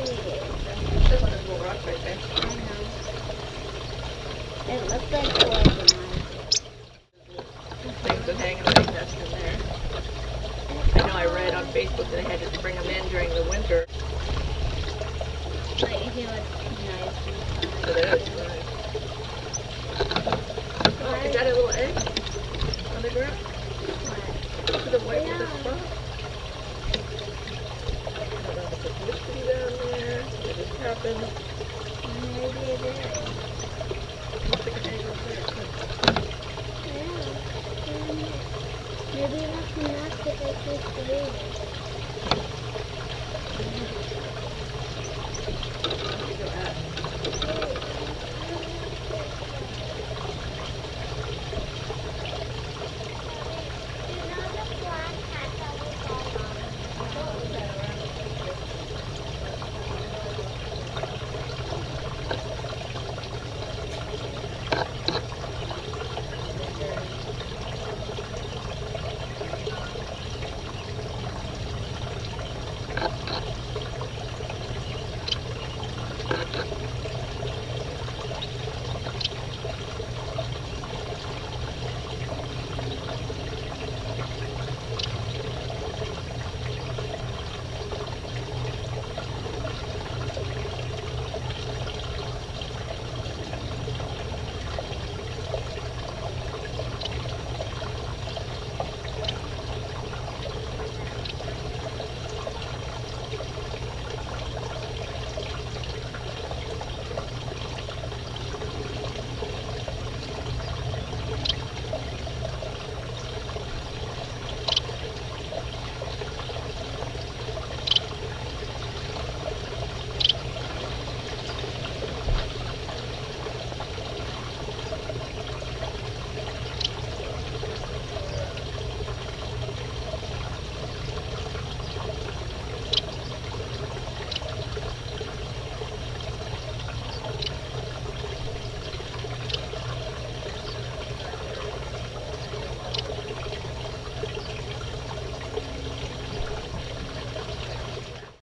This one is a little rock right there. I know. It looks like organized. Things that hang in the big nest in there. I know I read on Facebook that they had to bring them in during the winter. But you feel it's nice. It is, right. Oh, is that a little egg on the ground? Look at the white with the spot. I don't know if it's supposed to be down there. It just happened. Maybe it is. Looks like an egg up there. Yeah. Maybe that's enough to get this baby.